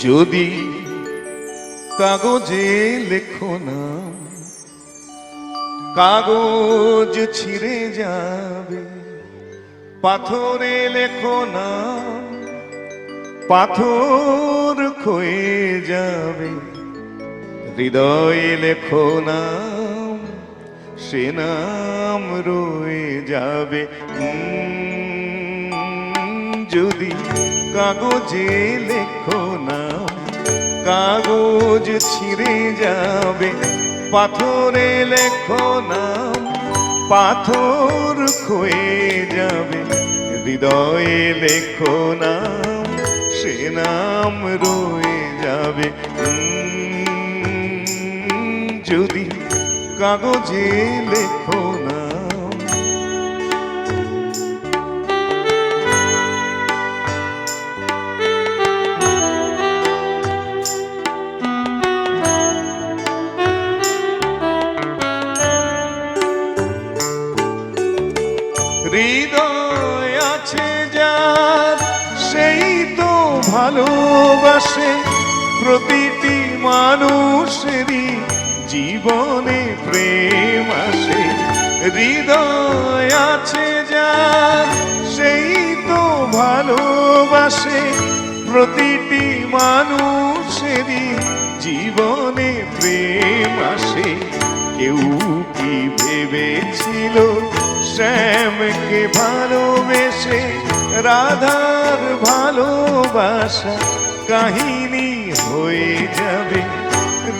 যদি কাগজে লেখো না, কাগজ ছিঁড়ে যাবে। পাথরে লেখো না, পাথর ক্ষয়ে যাবে। হৃদয়ে লেখো না, সে নাম রয়ে যাবে। যদি কাগজে লেখো না, কাগজ ছিঁড়ে যাবে। পাথরে লেখো না, পাথর ক্ষয়ে যাবে। হৃদয়ে লেখো না, সে নাম রয়ে যাবে। যদি কাগজে লেখো না। হৃদয় আছে যার, সেই তো ভালোবাসে। প্রতিটি মানুষেরই জীবনে প্রেম আসে। হৃদয় আছে যার, সেই তো ভালোবাসে। প্রতিটি মানুষেরই জীবনে প্রেম আসে। কেউ কি ভেবেছিল শ্যামকে ভালোবেসে রাধার ভালোবাসা কাহিনী হয়ে যাবে।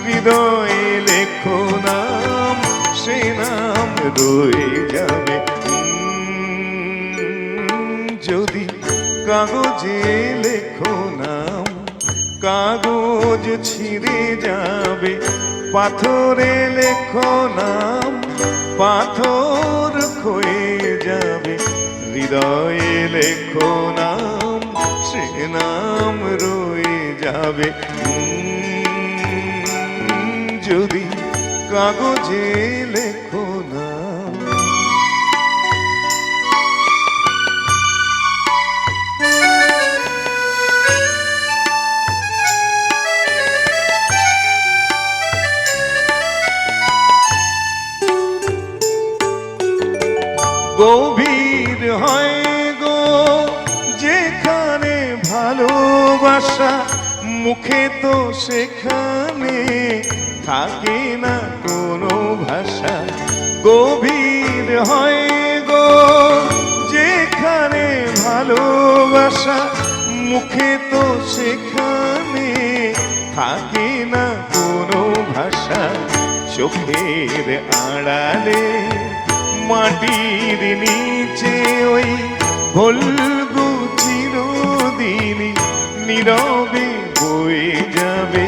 হৃদয়ে লেখো নাম, সে নাম রয়ে যাবে। যদি কাগজে লেখো নাম, কাগজ ছিঁড়ে যাবে। পাথরে লেখো নাম, পাথর ক্ষয়ে যাবে। হৃদয়ে লেখো নাম, সে নাম রয়ে যাবে। যদি কাগজে লেখো নাম। গভীর হয় গো যেখানে ভালোবাসা, মুখে তো সেখানে থাকে না কোনো ভাষা। গভীর হয় গো যেখানে ভালোবাসা, মুখে তো সেখানে থাকে না কোনো ভাষা। চোখের আড়ালে মাটির নিচে ওই ভুলগু চিরদিনই নীরবে বয়ে যাবে।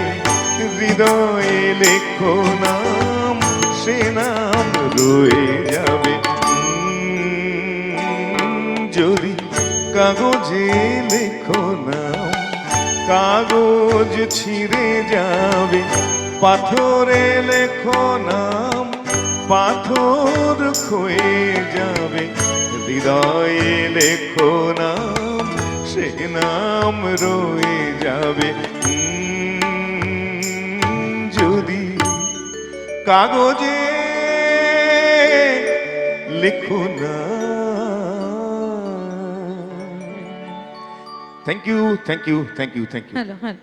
হৃদয়ে লেখো নাম, সে নাম রয়ে যাবে। যদি কাগজে লেখো নাম, কাগজ ছিঁড়ে যাবে। পাথরে লেখো নাম, পাথর ক্ষয়ে যাবে। হৃদয়ে লেখো নাম, সে নাম রয়ে যাবে। যদি কাগজে লেখো না। Thank you, thank you, thank you, thank you. Hello hello.